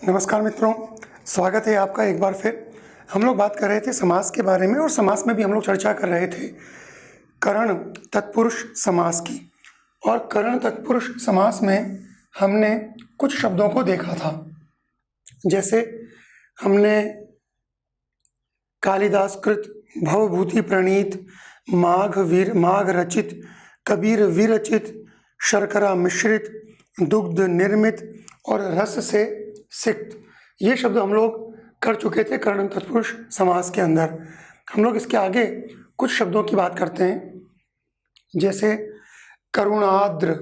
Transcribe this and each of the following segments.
नमस्कार मित्रों, स्वागत है आपका एक बार फिर। हम लोग बात कर रहे थे समास के बारे में और समास में भी हम लोग चर्चा कर रहे थे करण तत्पुरुष समास की। और करण तत्पुरुष समास में हमने कुछ शब्दों को देखा था, जैसे हमने कालिदास कृत, भवभूति प्रणीत, माघ रचित, कबीर विरचित, शर्करा मिश्रित, दुग्ध निर्मित और रस से सिक्त, ये शब्द हम लोग कर चुके थे करण तत्पुरुष समास के अंदर। हम लोग इसके आगे कुछ शब्दों की बात करते हैं, जैसे करुणाद्र,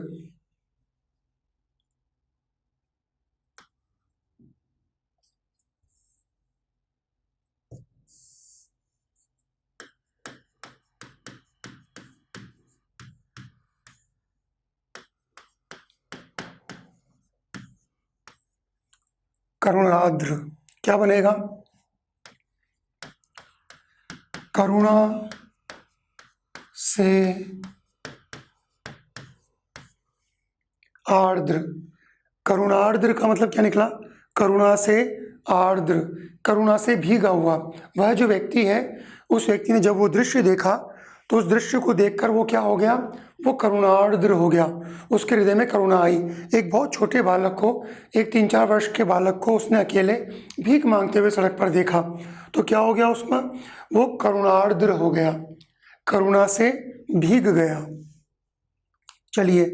करुणाद्र क्या बनेगा? करुणा से आर्द्र। करुणार्द्र का मतलब क्या निकला? करुणा से आर्द्र, करुणा से भीगा हुआ। वह जो व्यक्ति है, उस व्यक्ति ने जब वो दृश्य देखा तो उस दृश्य को देखकर वो क्या हो गया? वो करुणार्द्र हो गया। उसके हृदय में करुणा आई। एक बहुत छोटे बालक को, एक 3-4 वर्ष के बालक को उसने अकेले भीख मांगते हुए सड़क पर देखा, तो क्या हो गया उसमें? वो करुणार्द्र हो गया, करुणा से भीग गया। चलिए,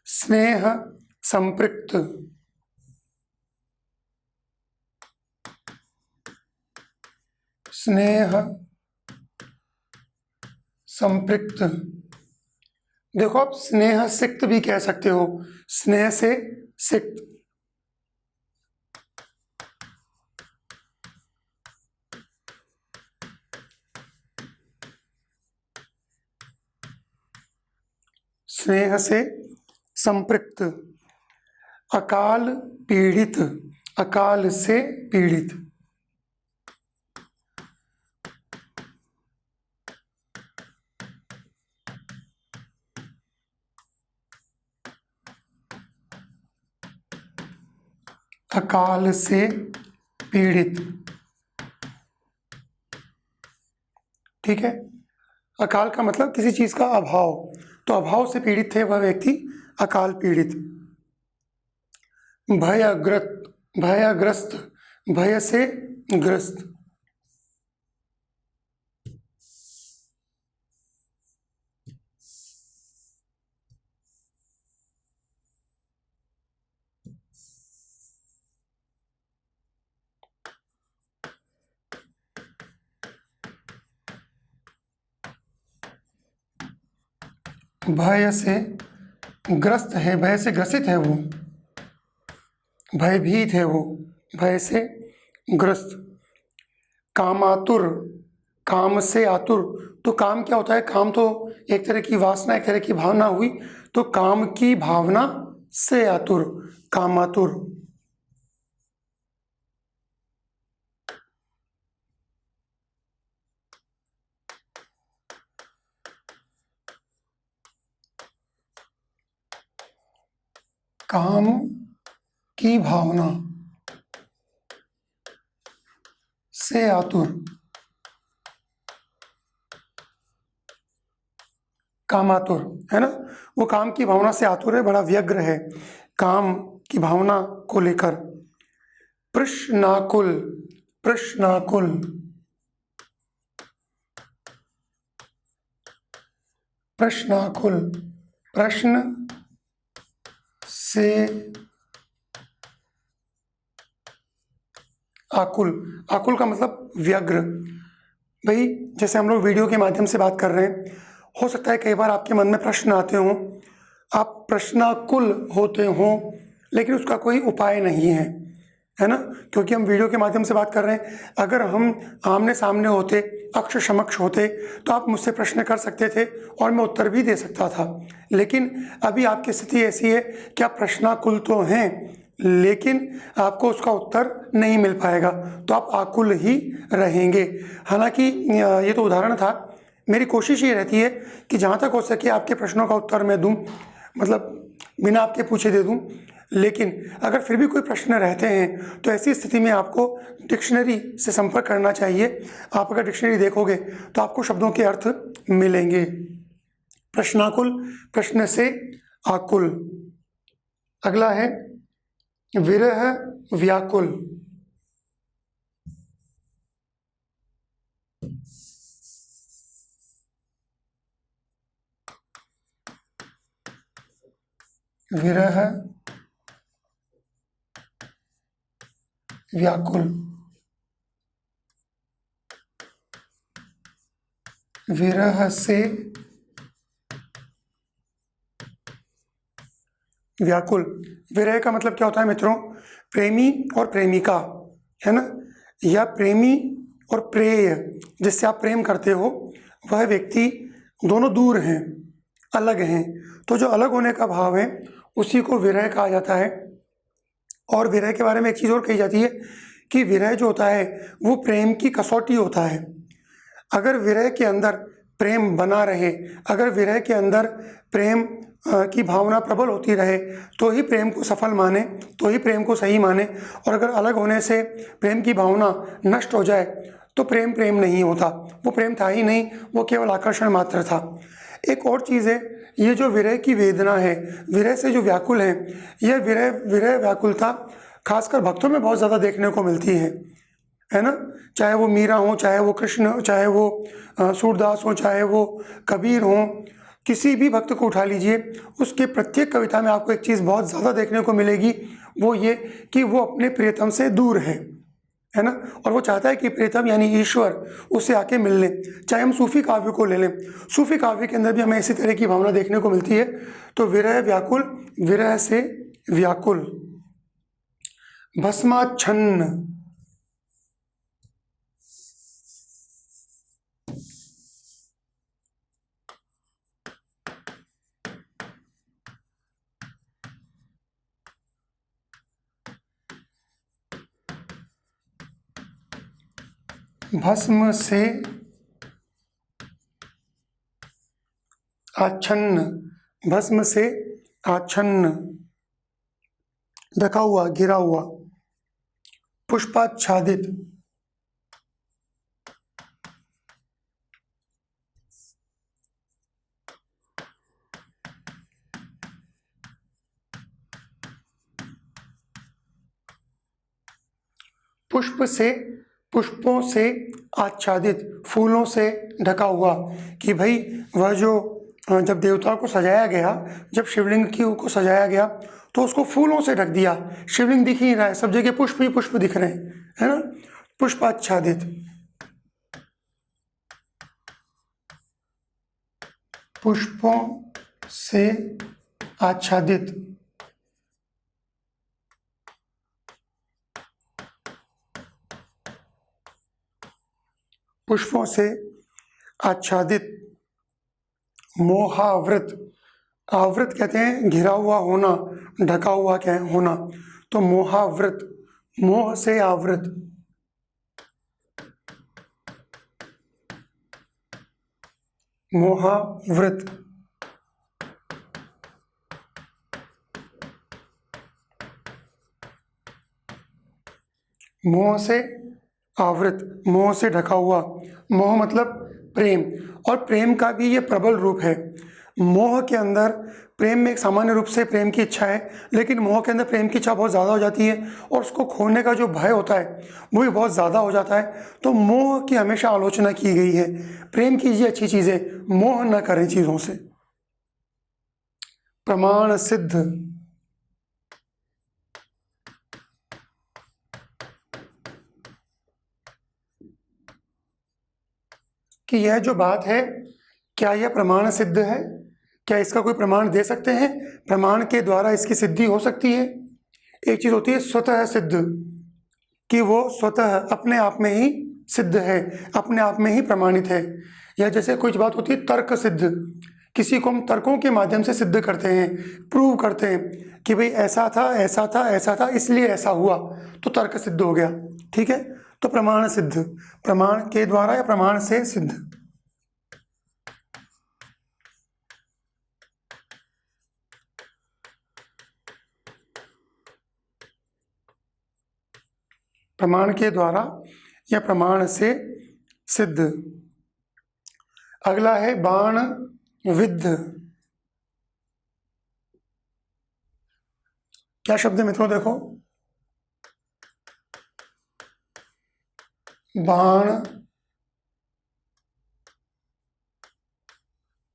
स्नेह संपृक्त, स्नेह संपृक्त। देखो, आप स्नेह सिक्त भी कह सकते हो, स्नेह से सिक्त। स्नेह से संपृक्त। अकाल पीड़ित, अकाल से पीड़ित। अकाल से पीड़ित, ठीक है। अकाल का मतलब किसी चीज का अभाव, तो अभाव से पीड़ित थे वह व्यक्ति, अकाल पीड़ित। भयग्रस्त, भयग्रस्त, भय से ग्रस्त। भय से ग्रस्त है, भय से ग्रसित है वो, भयभीत है वो, भय से ग्रस्त। कामातुर, काम से आतुर। तो काम क्या होता है? काम तो एक तरह की वासना, एक तरह की भावना हुई, तो काम की भावना से आतुर, कामातुर। काम की भावना से आतुर, कामातुर, है ना। वो काम की भावना से आतुर है, बड़ा व्यग्र है काम की भावना को लेकर। प्रश्नाकुल, प्रश्नाकुल, प्रश्नाकुल, प्रश्न से आकुल। आकुल का मतलब व्यग्र। भाई, जैसे हम लोग वीडियो के माध्यम से बात कर रहे हैं, हो सकता है कई बार आपके मन में प्रश्न आते हों, आप प्रश्नाकुल होते हों, लेकिन उसका कोई उपाय नहीं है ना, क्योंकि हम वीडियो के माध्यम से बात कर रहे हैं। अगर हम आमने सामने होते, अक्ष समक्ष होते, तो आप मुझसे प्रश्न कर सकते थे और मैं उत्तर भी दे सकता था। लेकिन अभी आपकी स्थिति ऐसी है कि आप प्रश्नाकुल तो हैं, लेकिन आपको उसका उत्तर नहीं मिल पाएगा, तो आप आकुल ही रहेंगे। हालांकि ये तो उदाहरण था। मेरी कोशिश ये रहती है कि जहाँ तक हो सके आपके प्रश्नों का उत्तर मैं दूं, मतलब बिना आपके पूछे दे दूं। लेकिन अगर फिर भी कोई प्रश्न रहते हैं तो ऐसी स्थिति में आपको डिक्शनरी से संपर्क करना चाहिए। आप अगर डिक्शनरी देखोगे तो आपको शब्दों के अर्थ मिलेंगे। प्रश्नाकुल, प्रश्न से आकुल। अगला है विरह व्याकुल। विरह व्याकुल, विरह से व्याकुल। विरह का मतलब क्या होता है मित्रों? प्रेमी और प्रेमिका, है ना, या प्रेमी और प्रेय, जिससे आप प्रेम करते हो, वह व्यक्ति दोनों दूर हैं, अलग हैं। तो जो अलग होने का भाव है उसी को विरह कहा जाता है। और विरह के बारे में एक चीज़ और कही जाती है कि विरह जो होता है वो प्रेम की कसौटी होता है। अगर विरह के अंदर प्रेम बना रहे, अगर विरह के अंदर प्रेम की भावना प्रबल होती रहे, तो ही प्रेम को सफल माने, तो ही प्रेम को सही माने। और अगर अलग होने से प्रेम की भावना नष्ट हो जाए तो प्रेम प्रेम नहीं होता, वो प्रेम था ही नहीं, वो केवल आकर्षण मात्र था। एक और चीज़ है, ये जो विरह की वेदना है, विरह से जो व्याकुल है, यह विरह व्याकुलता खासकर भक्तों में बहुत ज़्यादा देखने को मिलती है ना। चाहे वो मीरा हो, चाहे वो कृष्ण हो, चाहे वो सूरदास हो, चाहे वो कबीर हो, किसी भी भक्त को उठा लीजिए, उसके प्रत्येक कविता में आपको एक चीज़ बहुत ज़्यादा देखने को मिलेगी, वो ये कि वो अपने प्रियतम से दूर है ना। और वो चाहता है कि प्रियतम यानी ईश्वर उससे आके मिल ले। चाहे हम सूफी काव्य को ले लें, सूफी काव्य के अंदर भी हमें इसी तरह की भावना देखने को मिलती है। तो विरह व्याकुल, विरह से व्याकुल। भस्माच्छन्न, भस्म से आच्छन्न, भस्म से आच्छन्न, ढका हुआ, घिरा हुआ। पुष्पाच्छादित, पुष्प से, पुष्पों से आच्छादित, फूलों से ढका हुआ। कि भाई वह जो जब देवताओं को सजाया गया, जब शिवलिंग को सजाया गया तो उसको फूलों से ढक दिया, शिवलिंग दिख ही नहीं रहा है, सब जगह पुष्प ही पुष्प दिख रहे हैं, है ना। पुष्पाच्छादित, पुष्पों से आच्छादित। पुष्पों से आच्छादित। मोहावृत, आवृत कहते हैं घिरा हुआ होना, ढका हुआ क्या होना, तो मोहावृत, मोह से आवृत। मोहावृत, मोह से आवृत, मोह से ढका हुआ। मोह मतलब प्रेम, और प्रेम का भी ये प्रबल रूप है। मोह के अंदर, प्रेम में एक सामान्य रूप से प्रेम की इच्छा है, लेकिन मोह के अंदर प्रेम की इच्छा बहुत ज़्यादा हो जाती है और उसको खोने का जो भय होता है वो भी बहुत ज़्यादा हो जाता है। तो मोह की हमेशा आलोचना की गई है। प्रेम कीजिए अच्छी चीज़ें, मोह न करें चीज़ों से। प्रमाण सिद्ध, कि यह जो बात है क्या यह प्रमाण सिद्ध है, क्या इसका कोई प्रमाण दे सकते हैं, प्रमाण के द्वारा इसकी सिद्धि हो सकती है। एक चीज़ होती है स्वतः सिद्ध, कि वो स्वतः अपने आप में ही सिद्ध है, अपने आप में ही प्रमाणित है। या जैसे कुछ बात होती है तर्क सिद्ध, किसी को हम तर्कों के माध्यम से सिद्ध करते हैं, प्रूव करते हैं कि भाई ऐसा था, ऐसा था, ऐसा था, इसलिए ऐसा हुआ, तो तर्क सिद्ध हो गया। ठीक है, तो प्रमाण सिद्ध, प्रमाण के द्वारा या प्रमाण से सिद्ध। प्रमाण के द्वारा या प्रमाण से सिद्ध। अगला है बाण विद्ध। क्या शब्द है मित्रों? देखो, बाण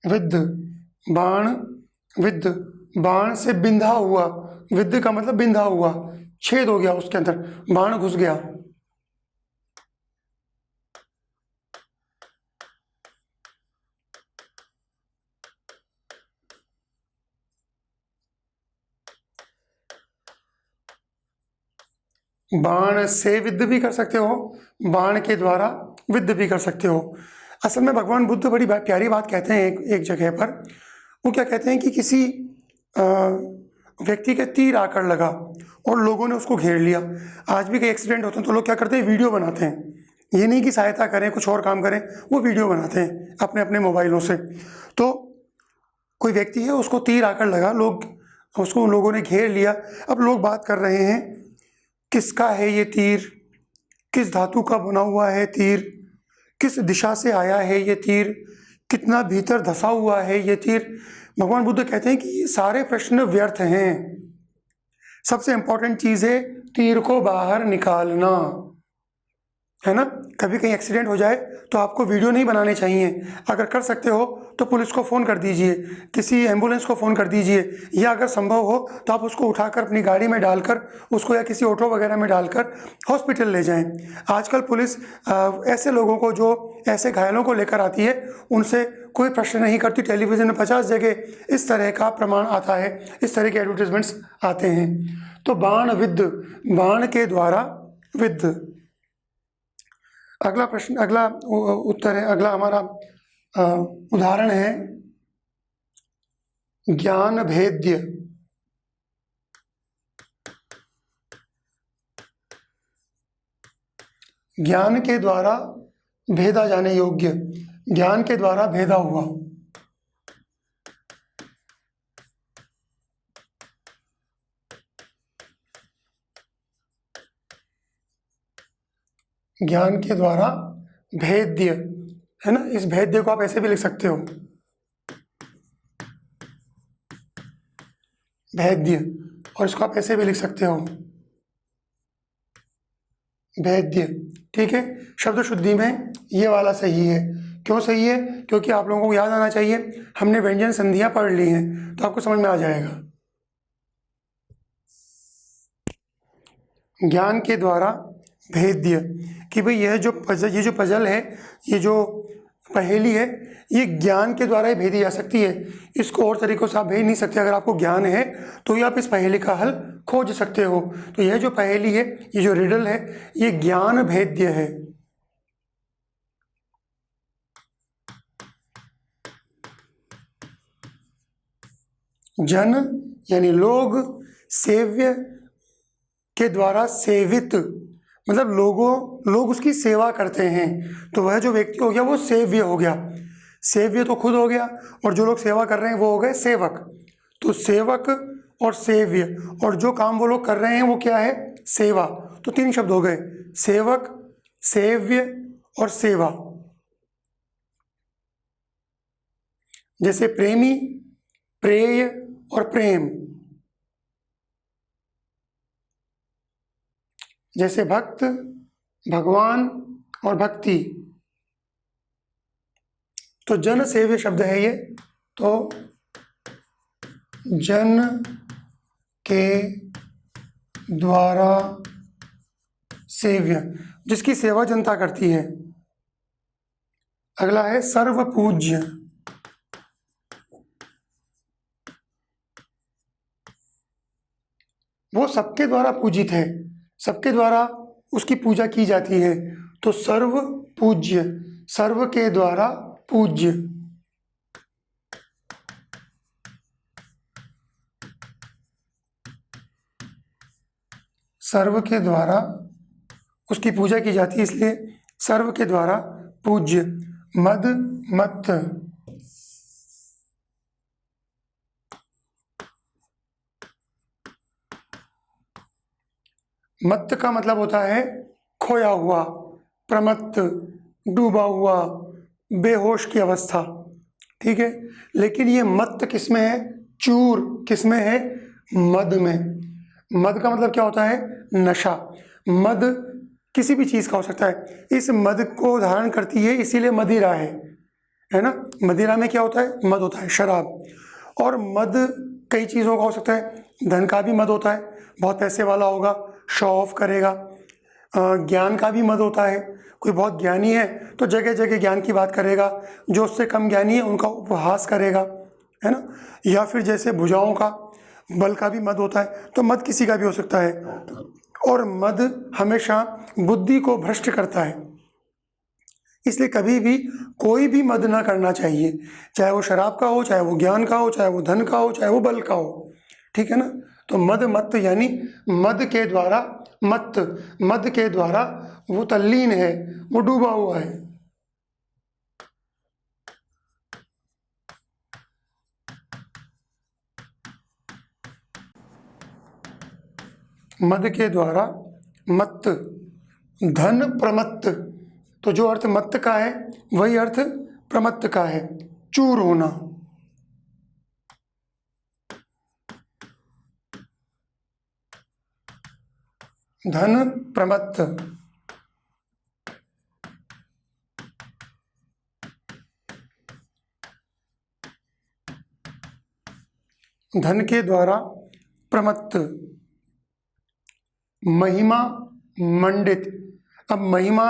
विद्ध। बाण विद्ध, बाण से बिंधा हुआ, विद्ध का मतलब बिंधा हुआ, छेद हो गया, उसके अंदर बाण घुस गया। बाण से विद्ध भी कर सकते हो, बाण के द्वारा विद्ध भी कर सकते हो। असल में भगवान बुद्ध बड़ी प्यारी बात कहते हैं एक जगह पर। वो क्या कहते हैं कि किसी व्यक्ति के तीर आकर लगा और लोगों ने उसको घेर लिया। आज भी कई एक्सीडेंट होते हैं तो लोग क्या करते हैं, वीडियो बनाते हैं। ये नहीं कि सहायता करें, कुछ और काम करें, वो वीडियो बनाते हैं अपने अपने मोबाइलों से। तो कोई व्यक्ति है, उसको तीर आकर लगा, उसको लोगों ने घेर लिया। अब लोग बात कर रहे हैं, किसका है ये तीर, किस धातु का बना हुआ है तीर, किस दिशा से आया है ये तीर, कितना भीतर धंसा हुआ है ये तीर। भगवान बुद्ध कहते हैं कि ये सारे प्रश्न व्यर्थ हैं। सबसे इंपॉर्टेंट चीज़ है तीर को बाहर निकालना, है ना। कभी कहीं एक्सीडेंट हो जाए तो आपको वीडियो नहीं बनाने चाहिए। अगर कर सकते हो तो पुलिस को फ़ोन कर दीजिए, किसी एम्बुलेंस को फ़ोन कर दीजिए, या अगर संभव हो तो आप उसको उठाकर अपनी गाड़ी में डालकर उसको, या किसी ऑटो वगैरह में डालकर हॉस्पिटल ले जाएं। आजकल पुलिस ऐसे लोगों को, जो ऐसे घायलों को लेकर आती है, उनसे कोई प्रश्न नहीं करती। टेलीविज़न में 50 जगह इस तरह का प्रमाण आता है, इस तरह के एडवर्टीजमेंट्स आते हैं। तो बाण विद्ध, बाण के द्वारा विद्ध। अगला प्रश्न, अगला उत्तर है, अगला हमारा उदाहरण है ज्ञान भेद्य। ज्ञान के द्वारा भेदा जाने योग्य, ज्ञान के द्वारा भेदा हुआ। ज्ञान के द्वारा भेद्य, है ना। इस भेद्य को आप ऐसे भी लिख सकते हो, भेद्य, और इसको आप ऐसे भी लिख सकते हो, भेद्य। ठीक है, शब्द शुद्धि में ये वाला सही है। क्यों सही है? क्योंकि आप लोगों को याद आना चाहिए, हमने व्यंजन संधियां पढ़ ली हैं, तो आपको समझ में आ जाएगा। ज्ञान के द्वारा भेद्य, कि भाई ये जो पजल है, ये जो पहेली है, ये ज्ञान के द्वारा ही भेदी जा सकती है। इसको और तरीकों से आप भेज नहीं सकते। अगर आपको ज्ञान है तो ही आप इस पहेली का हल खोज सकते हो। तो यह जो पहेली है, ये जो रिडल है, ये ज्ञान भेद्य है। जन यानी लोग, सेव्य के द्वारा सेवित, मतलब लोग उसकी सेवा करते हैं। तो वह जो व्यक्ति हो गया वो सेव्य हो गया। सेव्य तो खुद हो गया, और जो लोग सेवा कर रहे हैं वो हो गए सेवक। तो सेवक और सेव्य, और जो काम वो लोग कर रहे हैं वो क्या है? सेवा। तो 3 शब्द हो गए, सेवक, सेव्य और सेवा। जैसे प्रेमी, प्रेय और प्रेम। जैसे भक्त, भगवान और भक्ति। तो जन सेव्य शब्द है ये। तो जन के द्वारा सेव्य, जिसकी सेवा जनता करती है। अगला है सर्वपूज्य। वो सबके द्वारा पूजित है, सबके द्वारा उसकी पूजा की जाती है। तो सर्व पूज्य, सर्व के द्वारा पूज्य। सर्व के द्वारा उसकी पूजा की जाती है, इसलिए सर्व के द्वारा पूज्य। मद मत, मत का मतलब होता है खोया हुआ, प्रमत्त, डूबा हुआ, बेहोश की अवस्था। ठीक है, लेकिन ये मत्त किस में है? चूर किस में है? मद में। मद का मतलब क्या होता है? नशा। मद किसी भी चीज का हो सकता है। इस मद को धारण करती है, इसीलिए मदिरा है ना। मदिरा में क्या होता है? मद होता है, शराब। और मद कई चीजों का हो सकता है। धन का भी मद होता है, बहुत पैसे वाला होगा, शो ऑफ करेगा। ज्ञान का भी मद होता है, कोई बहुत ज्ञानी है तो जगह जगह ज्ञान की बात करेगा, जो उससे कम ज्ञानी है उनका उपहास करेगा, है ना। या फिर जैसे भुजाओं का, बल का भी मद होता है, तो मद किसी का भी हो सकता है। और मद हमेशा बुद्धि को भ्रष्ट करता है, इसलिए कभी भी कोई भी मद ना करना चाहिए, चाहे वो शराब का हो, चाहे वो ज्ञान का हो, चाहे वो धन का हो, चाहे वो बल का हो। ठीक है ना। तो मद मत्त यानी मद के द्वारा, मत्त मद के द्वारा वो तल्लीन है, वो डूबा हुआ है। मद के द्वारा मत्त, धन प्रमत्त। तो जो अर्थ मत्त का है वही अर्थ प्रमत्त का है, चूर होना। धन प्रमत्त। धन के द्वारा प्रमत्त। महिमा मंडित। अब महिमा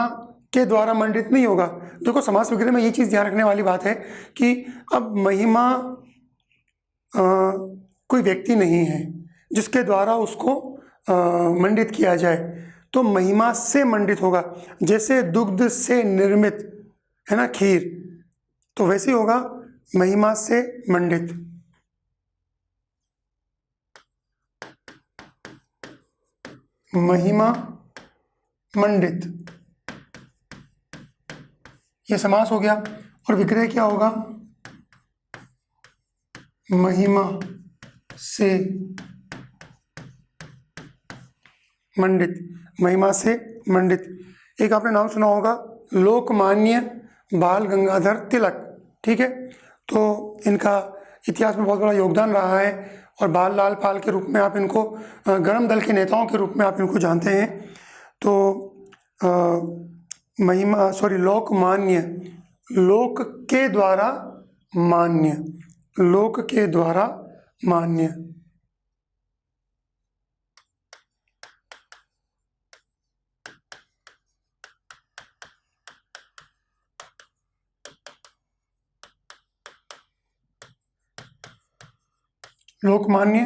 के द्वारा मंडित नहीं होगा। देखो समास वगैरह में ये चीज़ ध्यान रखने वाली बात है कि अब महिमा कोई व्यक्ति नहीं है जिसके द्वारा उसको मंडित किया जाए, तो महिमा से मंडित होगा। जैसे दुग्ध से निर्मित है ना खीर, तो वैसे ही होगा महिमा से मंडित। महिमा मंडित, ये समास हो गया। और विग्रह क्या होगा? महिमा से मंडित। महिमा से मंडित। एक आपने नाम सुना होगा, लोकमान्य बाल गंगाधर तिलक। ठीक है, तो इनका इतिहास में बहुत बड़ा योगदान रहा है, और बाल लाल पाल के रूप में आप इनको, गरम दल के नेताओं के रूप में आप इनको जानते हैं। तो महिमा सॉरी लोकमान्य, लोक के द्वारा मान्य, लोक के द्वारा मान्य। लोकमान्य,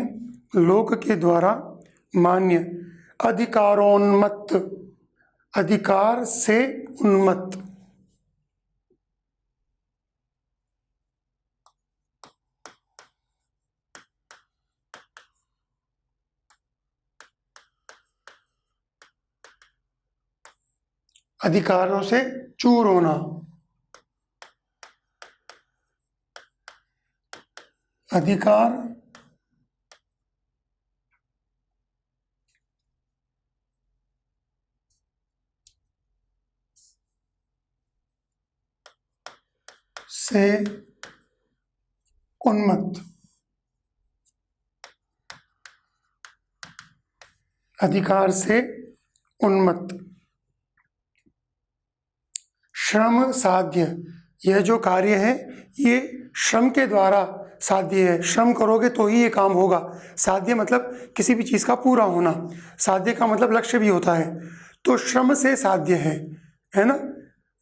लोक के द्वारा मान्य। अधिकारोन्मत्त, अधिकार से उन्मत्त। अधिकारों से चूर होना। अधिकार से उन्मत्त। अधिकार से उन्मत्त। श्रम साध्य, यह जो कार्य है ये श्रम के द्वारा साध्य है। श्रम करोगे तो ही ये काम होगा। साध्य मतलब किसी भी चीज़ का पूरा होना। साध्य का मतलब लक्ष्य भी होता है, तो श्रम से साध्य है ना।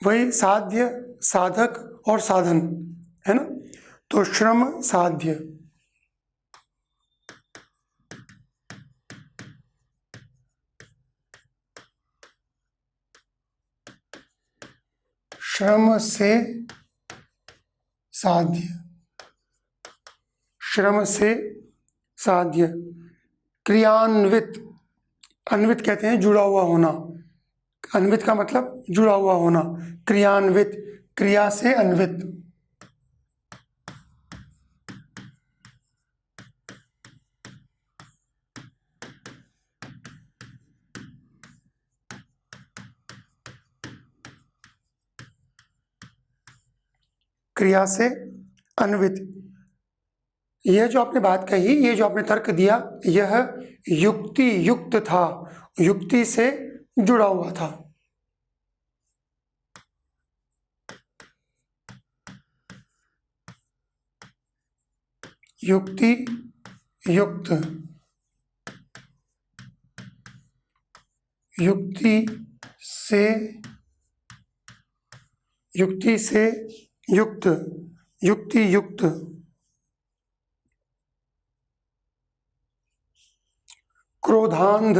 वही साध्य, साधक और साधन, है ना। तो श्रम साध्य। श्रम से साध्य, श्रम से साध्य। क्रियान्वित, अन्वित कहते हैं जुड़ा हुआ होना। अन्वित का मतलब जुड़ा हुआ होना। क्रियान्वित, क्रिया से अन्वित। क्रिया से अन्वित। यह जो आपने बात कही, ये जो आपने तर्क दिया, यह युक्ति युक्त था, युक्ति से जुड़ा हुआ था। युक्ति युक्त, युक्ति से युक्त, युक्ति युक्त। क्रोधांध,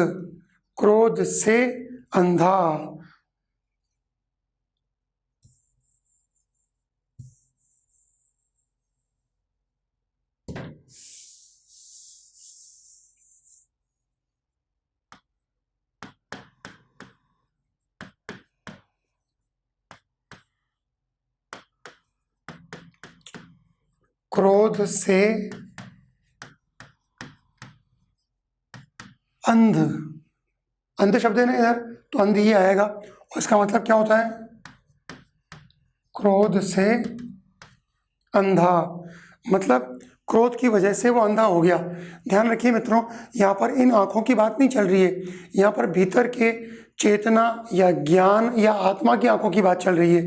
क्रोध से अंधा। क्रोध से अंध, अंध शब्द है ना इधर, तो अंध ही आएगा। और इसका मतलब क्या होता है? क्रोध से अंधा, मतलब क्रोध की वजह से वो अंधा हो गया। ध्यान रखिए मित्रों, यहाँ पर इन आँखों की बात नहीं चल रही है, यहाँ पर भीतर के चेतना या ज्ञान या आत्मा की आँखों की बात चल रही है,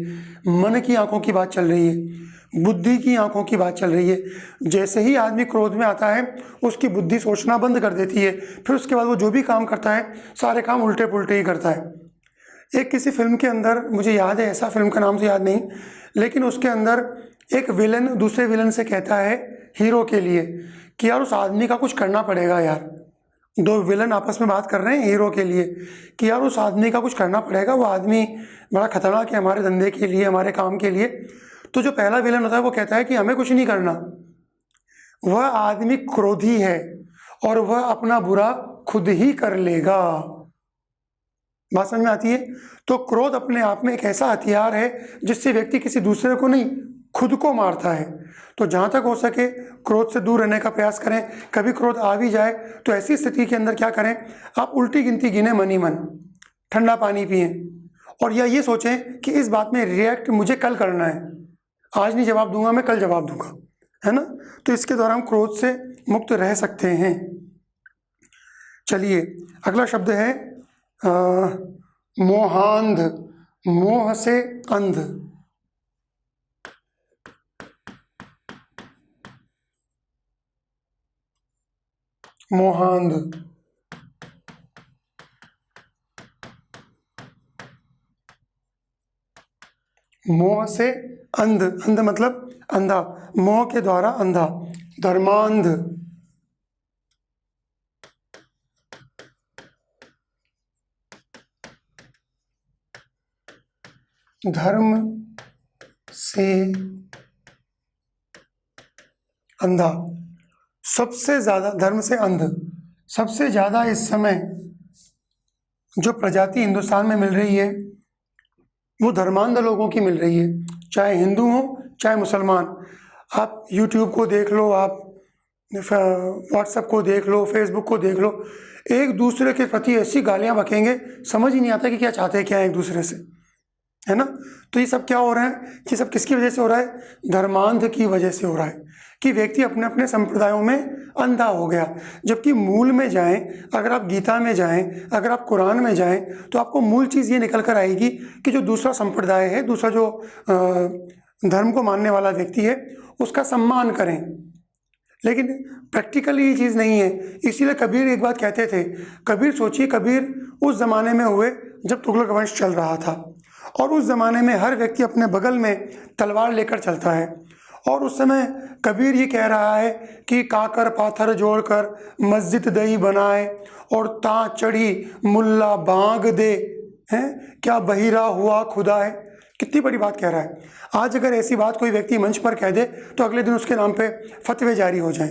मन की आँखों की बात चल रही है, बुद्धि की आंखों की बात चल रही है। जैसे ही आदमी क्रोध में आता है, उसकी बुद्धि सोचना बंद कर देती है, फिर उसके बाद वो जो भी काम करता है, सारे काम उल्टे पुल्टे ही करता है। एक किसी फिल्म के अंदर, मुझे याद है, ऐसा फिल्म का नाम तो याद नहीं, लेकिन उसके अंदर एक विलन दूसरे विलन से कहता है हीरो के लिए कि यार उस आदमी का कुछ करना पड़ेगा यार। दो विलन आपस में बात कर रहे हैं हीरो के लिए कि यार उस आदमी का कुछ करना पड़ेगा, वो आदमी बड़ा खतरनाक है हमारे धंधे के लिए, हमारे काम के लिए। तो जो पहला विलन होता है वो कहता है कि हमें कुछ नहीं करना, वह आदमी क्रोधी है और वह अपना बुरा खुद ही कर लेगा। बात समझ में आती है? तो क्रोध अपने आप में एक ऐसा हथियार है जिससे व्यक्ति किसी दूसरे को नहीं, खुद को मारता है। तो जहाँ तक हो सके क्रोध से दूर रहने का प्रयास करें। कभी क्रोध आ भी जाए तो ऐसी स्थिति के अंदर क्या करें, आप उल्टी गिनती गिने मन ही मन, ठंडा पानी पिएं और या ये सोचें कि इस बात में रिएक्ट मुझे कल करना है, आज नहीं जवाब दूंगा, मैं कल जवाब दूंगा, है ना। तो इसके द्वारा हम क्रोध से मुक्त रह सकते हैं। चलिए अगला शब्द है मोहांध, मोह से अंध। मोहांध, मोह से अंध, अंध मतलब अंधा, मोह के द्वारा अंधा। धर्मांध, धर्म से अंधा। सबसे ज्यादा धर्म से अंध, सबसे ज्यादा इस समय जो प्रजाति हिंदुस्तान में मिल रही है वो धर्मांध लोगों की मिल रही है, चाहे हिंदू हो चाहे मुसलमान। आप यूट्यूब को देख लो, आप व्हाट्सएप को देख लो, फेसबुक को देख लो, एक दूसरे के प्रति ऐसी गालियां बकेंगे, समझ ही नहीं आता कि क्या चाहते हैं क्या एक दूसरे से, है ना। तो ये सब क्या हो रहा है, ये सब किसकी वजह से हो रहा है? धर्मांध की वजह से हो रहा है कि व्यक्ति अपने अपने संप्रदायों में अंधा हो गया। जबकि मूल में जाएं, अगर आप गीता में जाएं, अगर आप कुरान में जाएं, तो आपको मूल चीज़ ये निकल कर आएगी कि जो दूसरा संप्रदाय है, दूसरा जो धर्म को मानने वाला व्यक्ति है, उसका सम्मान करें। लेकिन प्रैक्टिकली ये चीज़ नहीं है। इसीलिए कबीर एक बात कहते थे, कबीर सोचिए, कबीर उस ज़माने में हुए जब तुगलक वंश चल रहा था और उस ज़माने में हर व्यक्ति अपने बगल में तलवार लेकर चलता है और उस समय कबीर ये कह रहा है कि काकर पाथर जोड़कर मस्जिद दई बनाए और ता चढ़ी मुल्ला बांग दे, हैं क्या बहिरा हुआ खुदा है। कितनी बड़ी बात कह रहा है। आज अगर ऐसी बात कोई व्यक्ति मंच पर कह दे तो अगले दिन उसके नाम पे फतवे जारी हो जाएं,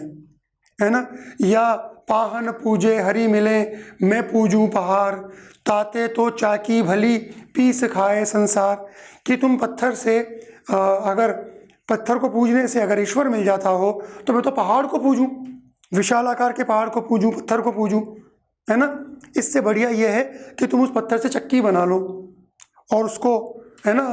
है ना। या पाहन पूजे हरि मिले मैं पूजूं पहाड़, ताते तो चाकी भली पीस खाए संसार। कि तुम पत्थर से अगर पत्थर को पूजने से अगर ईश्वर मिल जाता हो तो मैं तो पहाड़ को पूजूं, विशाल आकार के पहाड़ को पूजूं, पत्थर को पूजूं, है ना। इससे बढ़िया यह है कि तुम उस पत्थर से चक्की बना लो और उसको है ना,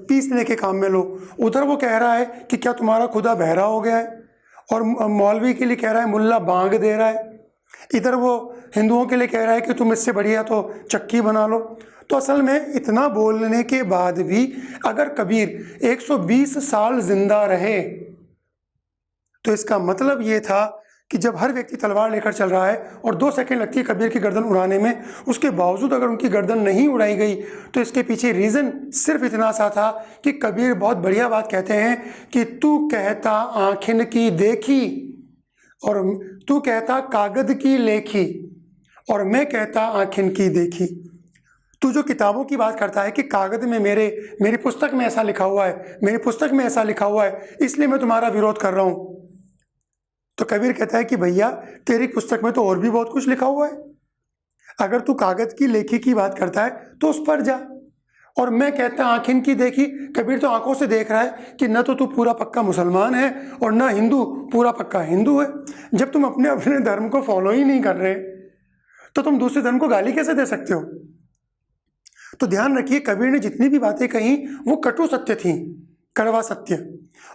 पीसने के काम में लो। उधर वो कह रहा है कि क्या तुम्हारा खुदा बहरा हो गया है, और मौलवी के लिए कह रहा है मुल्ला बांग दे रहा है। इधर वो हिंदुओं के लिए कह रहा है कि तुम इससे बढ़िया तो चक्की बना लो। तो असल में इतना बोलने के बाद भी अगर कबीर 120 साल जिंदा रहे तो इसका मतलब ये था कि जब हर व्यक्ति तलवार लेकर चल रहा है और 2 सेकंड लगती है कबीर की गर्दन उड़ाने में, उसके बावजूद अगर उनकी गर्दन नहीं उड़ाई गई तो इसके पीछे रीज़न सिर्फ इतना सा था कि कबीर बहुत बढ़िया बात कहते हैं कि तू कहता आँखिन की देखी और तू कहता कागद की लेखी और मैं कहता आँखिन की देखी। तू जो किताबों की बात करता है कि कागज में मेरी पुस्तक में ऐसा लिखा हुआ है, मेरी पुस्तक में ऐसा लिखा हुआ है, इसलिए मैं तुम्हारा विरोध कर रहा हूँ। तो कबीर कहता है कि भैया तेरी पुस्तक में तो और भी बहुत कुछ लिखा हुआ है। अगर तू कागज की लेखी की बात करता है तो उस पर जा। और मैं कहता आँखिन की देखी, कबीर तो आंखों से देख रहा है कि न तो तू पूरा पक्का मुसलमान है और न हिंदू पूरा पक्का हिंदू है। जब तुम अपने अपने धर्म को फॉलो ही नहीं कर रहे तो तुम दूसरे धर्म को गाली कैसे दे सकते हो। तो ध्यान रखिए, कबीर ने जितनी भी बातें कही वो कटु सत्य थी, कड़वा सत्य।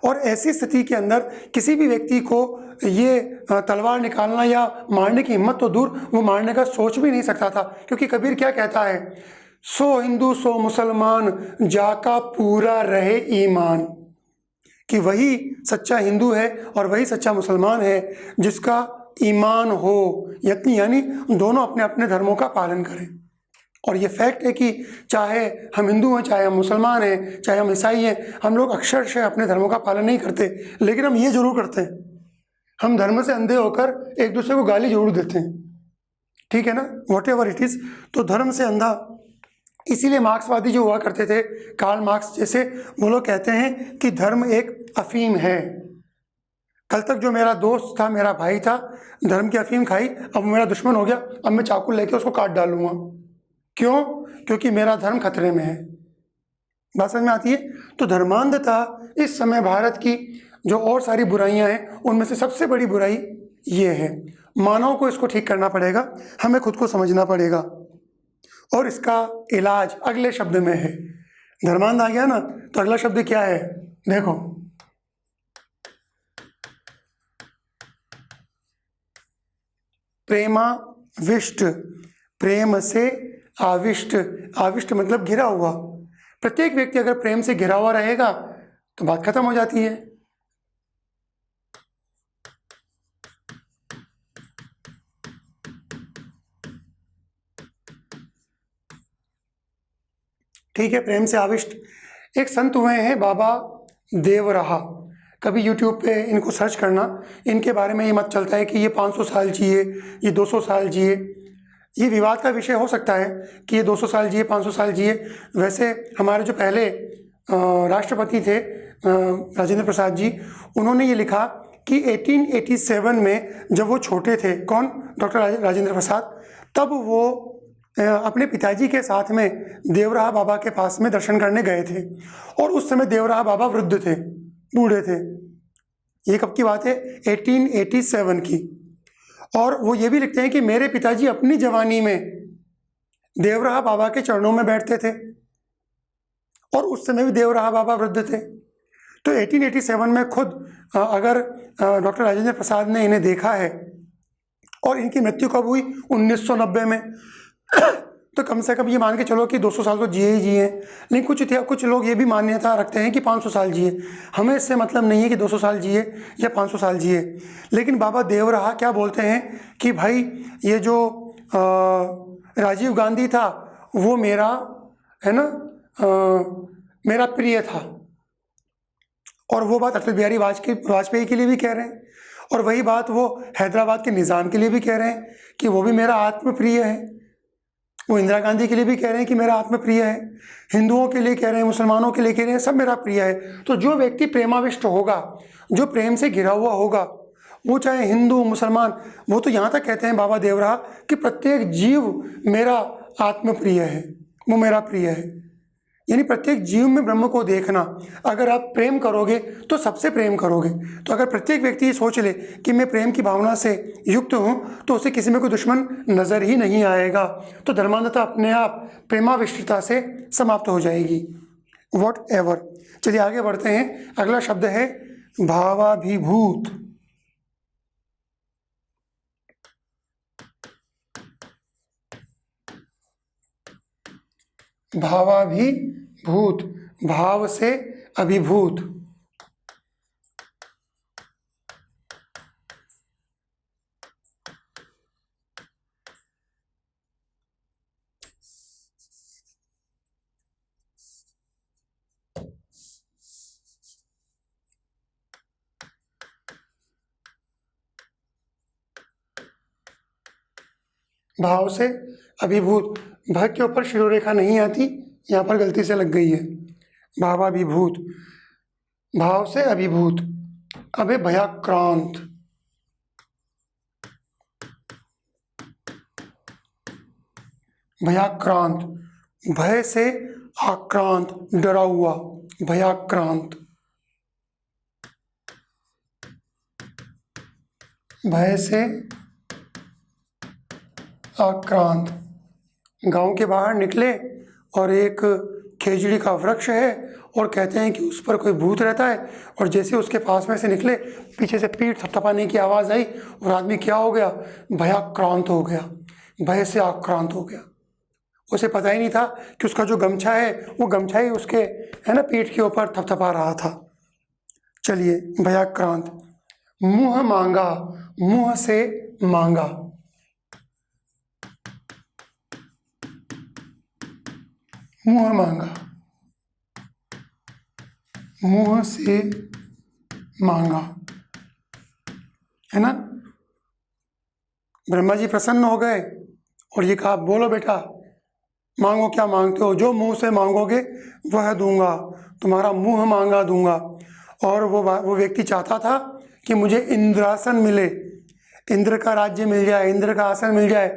और ऐसी स्थिति के अंदर किसी भी व्यक्ति को ये तलवार निकालना या मारने की हिम्मत तो दूर, वो मारने का सोच भी नहीं सकता था। क्योंकि कबीर क्या कहता है, सो हिंदू सो मुसलमान जाका पूरा रहे ईमान, कि वही सच्चा हिंदू है और वही सच्चा मुसलमान है जिसका ईमान हो, यानी दोनों अपने अपने धर्मों का पालन करें। और ये फैक्ट है कि चाहे हम हिंदू हैं, चाहे हम मुसलमान हैं, चाहे हम ईसाई हैं, हम लोग अक्षरशः अपने धर्मों का पालन नहीं करते, लेकिन हम ये जरूर करते हैं, हम धर्म से अंधे होकर एक दूसरे को गाली जरूर देते हैं। ठीक है ना, वॉट एवर इट इज़। तो धर्म से अंधा, इसीलिए मार्क्सवादी जो हुआ करते थे, कार्ल मार्क्स जैसे, वो लोग कहते हैं कि धर्म एक अफीम है। कल तक जो मेरा दोस्त था, मेरा भाई था, धर्म की अफीम खाई, अब मेरा दुश्मन हो गया, अब मैं चाकू लेके उसको काट डालूंगा। क्यों? क्योंकि मेरा धर्म खतरे में है। बात समझ में आती है? तो धर्मांधता इस समय भारत की जो और सारी बुराइयां हैं उनमें से सबसे बड़ी बुराई ये है। मानव को इसको ठीक करना पड़ेगा, हमें खुद को समझना पड़ेगा, और इसका इलाज अगले शब्द में है। धर्मांध आ गया ना, तो अगला शब्द क्या है, देखो, प्रेमाविष्ट, प्रेम से आविष्ट। आविष्ट मतलब घिरा हुआ। प्रत्येक व्यक्ति अगर प्रेम से घिरा हुआ रहेगा तो बात खत्म हो जाती है। ठीक है, प्रेम से आविष्ट। एक संत हुए हैं बाबा देवराहा, कभी यूट्यूब पे इनको सर्च करना, इनके बारे में ये मत चलता है कि ये 500 साल जिए, ये 200 साल जिए। ये विवाद का विषय हो सकता है कि ये 200 साल जिए, 500 साल जिए। वैसे हमारे जो पहले राष्ट्रपति थे राजेंद्र प्रसाद जी, उन्होंने ये लिखा कि 1887 में जब वो छोटे थे, कौन, डॉक्टर राजेंद्र प्रसाद, तब वो अपने पिताजी के साथ में देवराहा बाबा के पास में दर्शन करने गए थे, और उस समय देवराहा बाबा वृद्ध थे, बूढ़े थे। ये कब की बात है? 1887 की। और वो ये भी लिखते हैं कि मेरे पिताजी अपनी जवानी में देवराहा बाबा के चरणों में बैठते थे, और उस समय भी देवराहा बाबा वृद्ध थे। तो 1887 में खुद अगर डॉक्टर राजेंद्र प्रसाद ने इन्हें देखा है, और इनकी मृत्यु कब हुई? 1990 में। तो कम से कम ये मान के चलो कि 200 साल तो जिए ही जिए। लेकिन कुछ लोग ये भी मान्यता रखते हैं कि 500 साल जिए। हमें इससे मतलब नहीं है कि 200 साल जिए या 500 साल जिए। लेकिन बाबा देवराहा क्या बोलते हैं कि भाई ये जो राजीव गांधी था वो मेरा, है ना, मेरा प्रिय था। और वो बात अटल बिहारी वाजपेयी के लिए भी कह रहे हैं, और वही बात वो हैदराबाद के निज़ाम के लिए भी कह रहे हैं कि वो भी मेरा आत्मप्रिय है। वो इंदिरा गांधी के लिए भी कह रहे हैं कि मेरा आत्मप्रिय है। हिंदुओं के लिए कह रहे हैं, मुसलमानों के लिए कह रहे हैं, सब मेरा प्रिय है। तो जो व्यक्ति प्रेमाविष्ट होगा, जो प्रेम से घिरा हुआ होगा, वो चाहे हिंदू मुसलमान, वो तो यहाँ तक कहते हैं बाबा देवराहा कि प्रत्येक जीव मेरा आत्मप्रिय है, वो मेरा प्रिय है। यानी प्रत्येक जीव में ब्रह्म को देखना। अगर आप प्रेम करोगे तो सबसे प्रेम करोगे। तो अगर प्रत्येक व्यक्ति ये सोच ले कि मैं प्रेम की भावना से युक्त हूँ, तो उसे किसी में कोई दुश्मन नज़र ही नहीं आएगा। तो धर्मांधता अपने आप प्रेमाविष्टता से समाप्त हो जाएगी। What ever. चलिए आगे बढ़ते हैं। अगला शब्द है भावाभिभूत। भावाभिभूत, भाव से अभिभूत। भाव से अभिभूत, भ के ऊपर शिरोरेखा नहीं आती, यहाँ पर गलती से लग गई है। भावाभिभूत, भाव से अभिभूत। अब है भयाक्रांत। भयाक्रांत, भय से आक्रांत, डरा हुआ, भयाक्रांत। भय से आक्रांत। गांव के बाहर निकले और एक खेजड़ी का वृक्ष है और कहते हैं कि उस पर कोई भूत रहता है, और जैसे उसके पास में से निकले पीछे से पीठ थपथपाने की आवाज़ आई और आदमी क्या हो गया, भयाक्रांत हो गया, भय से आक्रांत हो गया। उसे पता ही नहीं था कि उसका जो गमछा है वो गमछा ही उसके है ना पीठ के ऊपर थपथपा रहा था। चलिए भयाक्रांत। मुँह मांगा, मुँह से मांगा। मुँह मांगा, मुँह से मांगा, है ना। ब्रह्मा जी प्रसन्न हो गए और ये कहा, बोलो बेटा मांगो, क्या मांगते हो? जो मुंह से मांगोगे वह दूंगा, तुम्हारा मुंह मांगा दूंगा। और वो व्यक्ति चाहता था कि मुझे इंद्रासन मिले, इंद्र का राज्य मिल जाए, इंद्र का आसन मिल जाए,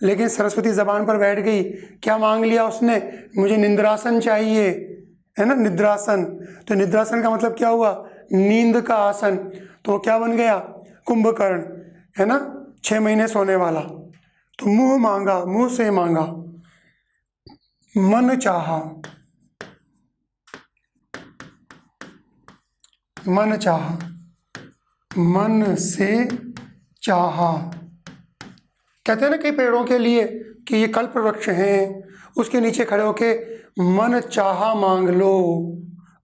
लेकिन सरस्वती जबान पर बैठ गई। क्या मांग लिया उसने? मुझे निद्रासन चाहिए, है ना, निद्रासन। तो निद्रासन का मतलब क्या हुआ? नींद का आसन। तो वो क्या बन गया? कुंभकर्ण, है ना, 6 महीने सोने वाला। तो मुंह मांगा, मुंह से मांगा। मन चाहा, मन चाहा, मन से चाहा। कहते हैं ना कई पेड़ों के लिए कि ये कल्प वृक्ष हैं, उसके नीचे खड़े होके मन चाहा मांग लो,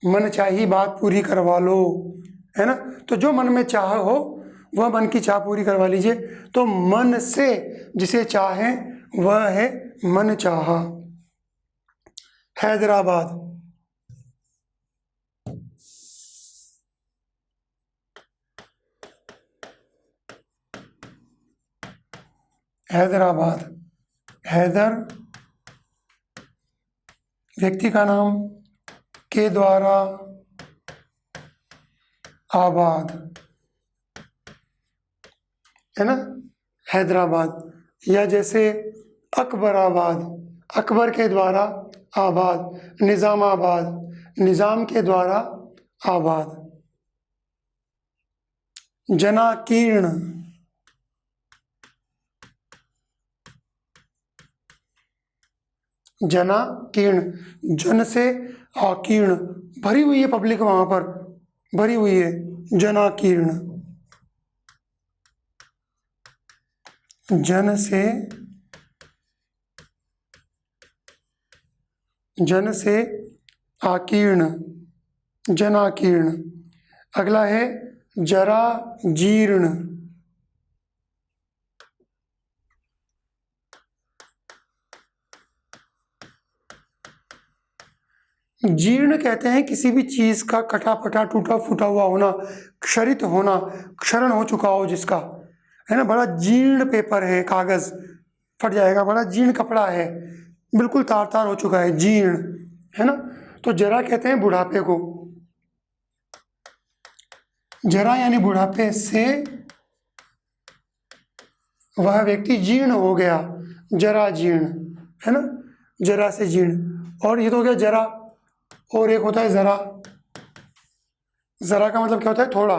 मन चाही बात पूरी करवा लो, है ना। तो जो मन में चाह हो वह मन की चाह पूरी करवा लीजिए। तो मन से जिसे चाहें वह है मन चाहा। हैदराबाद, हैदराबाद। हैदर व्यक्ति का नाम, के द्वारा आबाद, है ना, हैदराबाद। या जैसे अकबराबाद, अकबर के द्वारा आबाद। निज़ामाबाद, निज़ाम के द्वारा आबाद। जनाकीर्ण, जनाकीर्ण, जन से आकीर्ण, भरी हुई है पब्लिक, वहां पर भरी हुई है, जनाकीर्ण। जन से, जन से आकीर्ण, जनाकीर्ण। अगला है जरा जीर्ण। जीर्ण कहते हैं किसी भी चीज का कटा फटा, टूटा फूटा हुआ होना, क्षरित होना, क्षरण हो चुका हो जिसका, है ना। बड़ा जीर्ण पेपर है, कागज फट जाएगा, बड़ा जीर्ण कपड़ा है, बिल्कुल तार तार हो चुका है, जीर्ण, है ना। तो जरा कहते हैं बुढ़ापे को। जरा यानी बुढ़ापे से वह व्यक्ति जीर्ण हो गया, जरा जीर्ण, है ना, जरा से जीर्ण। और ये तो हो गया जरा, और एक होता है जरा। जरा का मतलब क्या होता है? थोड़ा,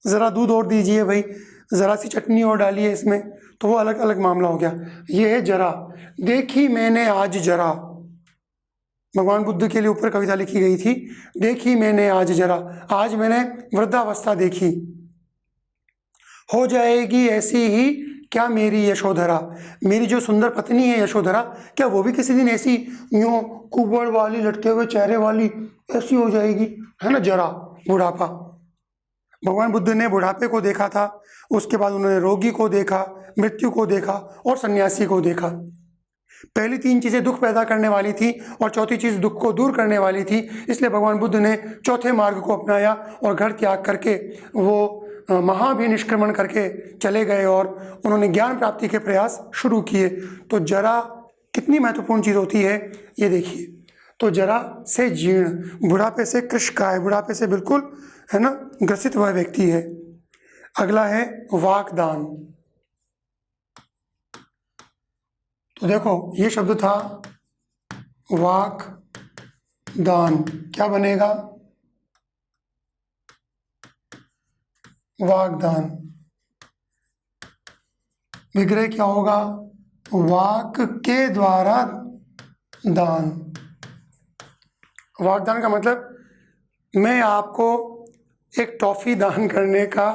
जरा दूध और दीजिए भाई, जरा सी चटनी और डालिए इसमें, तो वो अलग अलग मामला हो गया। ये है जरा। देखी मैंने आज जरा, भगवान बुद्ध के लिए ऊपर कविता लिखी गई थी, देखी मैंने आज जरा, आज मैंने वृद्धावस्था देखी, हो जाएगी ऐसी ही क्या मेरी यशोधरा, मेरी जो सुंदर पत्नी है यशोधरा, क्या वो भी किसी दिन ऐसी यूं कुबड़ वाली, लटके हुए चेहरे वाली ऐसी हो जाएगी, है ना, जरा, बुढ़ापा। भगवान बुद्ध ने बुढ़ापे को देखा था, उसके बाद उन्होंने रोगी को देखा, मृत्यु को देखा और सन्यासी को देखा। पहली तीन चीज़ें दुख पैदा करने वाली थी और चौथी चीज़ दुख को दूर करने वाली थी, इसलिए भगवान बुद्ध ने चौथे मार्ग को अपनाया और घर त्याग करके वो महाभिनिष्क्रमण करके चले गए और उन्होंने ज्ञान प्राप्ति के प्रयास शुरू किए। तो जरा कितनी महत्वपूर्ण चीज़ होती है ये देखिए। तो जरा से जीर्ण, बुढ़ापे से कृशकाय, बुढ़ापे से बिल्कुल, है ना, ग्रसित वह व्यक्ति है। अगला है वाकदान। तो देखो ये शब्द था वाक दान, क्या बनेगा, वाकदान। विग्रह क्या होगा, वाक के द्वारा दान। वाकदान का मतलब मैं आपको एक टॉफ़ी दान करने का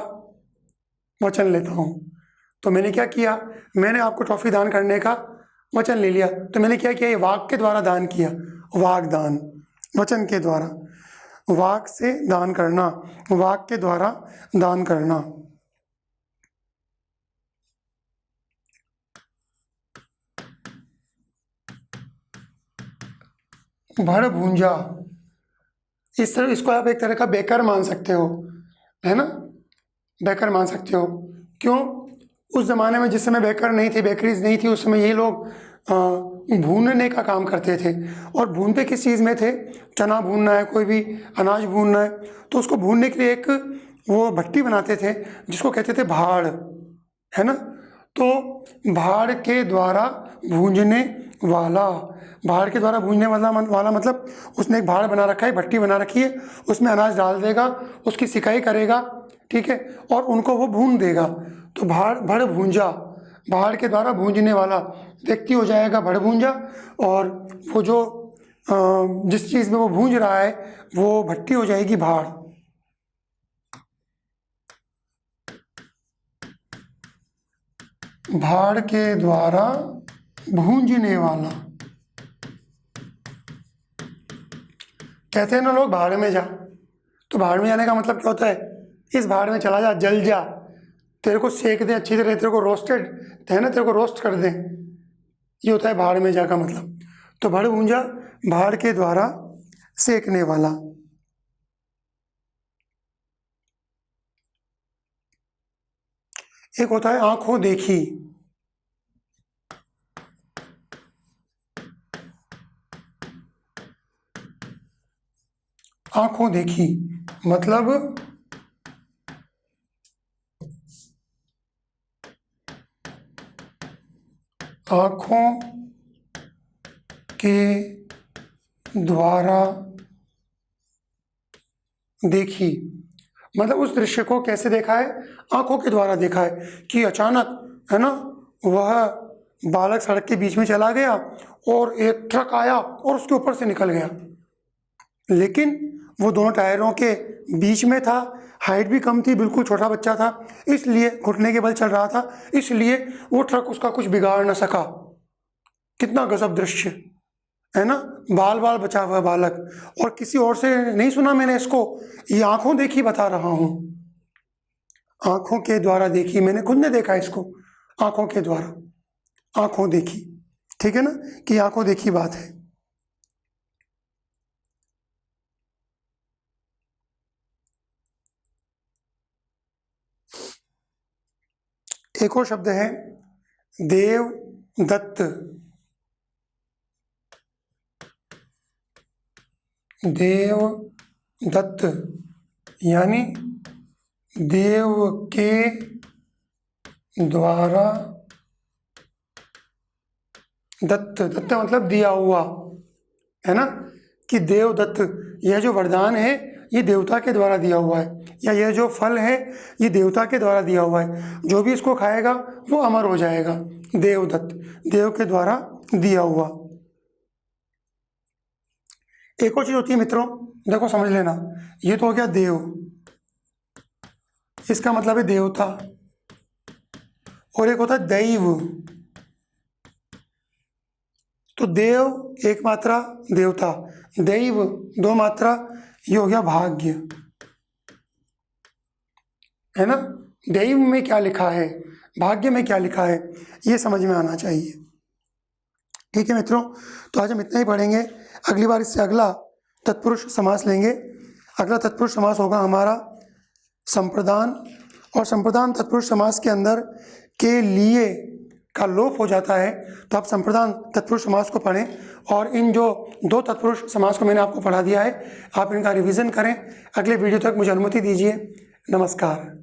वचन लेता हूँ। तो मैंने क्या किया, मैंने आपको टॉफ़ी दान करने का वचन ले लिया, तो मैंने क्या किया, ये वाक के द्वारा दान किया, वाकदान, वचन के द्वारा, वाक से दान करना, वाक के द्वारा दान करना। भड़ भूंजा, इस तरह इसको आप एक तरह का बेकर मान सकते हो, है ना, बेकर मान सकते हो। क्यों, उस ज़माने में जिस समय बेकर नहीं थे, बेकरीज नहीं थी, उस समय ये लोग भूनने का काम करते थे। और भूनते किस चीज़ में थे, चना भूनना है, कोई भी अनाज भूनना है, तो उसको भूनने के लिए एक वो भट्टी बनाते थे जिसको कहते थे भाड़, है ना। तो भाड़ के द्वारा भूंजने वाला, भाड़ के द्वारा भूंजने वाला मतलब उसने एक भाड़ बना रखा है, भट्टी बना रखी है, उसमें अनाज डाल देगा, उसकी सिकाई करेगा, ठीक है, और उनको वो भून देगा। तो भड़ भूंजा, भाड़ के द्वारा भूंजने वाला व्यक्ति हो जाएगा भड़ भूंजा, और वो जो जिस चीज़ में वो भूंज रहा है वो भट्टी हो जाएगी भाड़। भाड़ के द्वारा भूंजने वाला, कहते हैं ना लोग भाड़ में जा, तो भाड़ में जाने का मतलब क्या होता है, इस भाड़ में चला जा, जल जा, तेरे को सेक दे अच्छी तरह, तेरे को रोस्टेड, है ना, तेरे को रोस्ट कर दें, ये होता है भाड़ में जा का मतलब। तो भड़ भूंजा, भाड़ के द्वारा सेकने वाला। एक होता है आंखों देखी, आंखों देखी मतलब आंखों के द्वारा देखी, मतलब उस दृश्य को कैसे देखा है, आंखों के द्वारा देखा है कि अचानक, है ना, वह बालक सड़क के बीच में चला गया और एक ट्रक आया और उसके ऊपर से निकल गया, लेकिन वो दोनों टायरों के बीच में था, हाइट भी कम थी, बिल्कुल छोटा बच्चा था, इसलिए घुटने के बल चल रहा था, इसलिए वो ट्रक उसका कुछ बिगाड़ ना सका। कितना गजब दृश्य, है ना, बाल बाल बचा हुआ बालक, और किसी और से नहीं सुना मैंने इसको, ये आंखों देखी बता रहा हूं, आंखों के द्वारा देखी, मैंने खुद ने देखा इसको, आंखों के द्वारा, आंखों देखी, ठीक है ना, कि आंखों देखी बात है। एक और शब्द है देव दत्त, देव दत्त यानी देव के द्वारा, दत्त, दत्त मतलब दिया हुआ, है ना, कि देव दत्त, यह जो वरदान है ये देवता के द्वारा दिया हुआ है, या यह जो फल है ये देवता के द्वारा दिया हुआ है, जो भी इसको खाएगा वो अमर हो जाएगा, देवदत्त, देव के द्वारा दिया हुआ। एक और चीज़ होती है मित्रों, देखो समझ लेना, ये तो हो गया देव, इसका मतलब है देवता, और एक होता है दैव। तो देव एक मात्रा, देवता, दैव दो मात्रा, ये हो गया भाग्य, है ना। दैव में क्या लिखा है, भाग्य में क्या लिखा है, ये समझ में आना चाहिए। ठीक है मित्रों, तो आज हम इतना ही पढ़ेंगे। अगली बार इससे अगला तत्पुरुष समास लेंगे। अगला तत्पुरुष समास होगा हमारा संप्रदान, और संप्रदान तत्पुरुष समास के अंदर के लिए का लोप हो जाता है, तो आप संप्रदान तत्पुरुष समास को पढ़ें। और इन जो दो तत्पुरुष समास को मैंने आपको पढ़ा दिया है, आप इनका रिवीजन करें। अगले वीडियो तक मुझे अनुमति दीजिए। नमस्कार।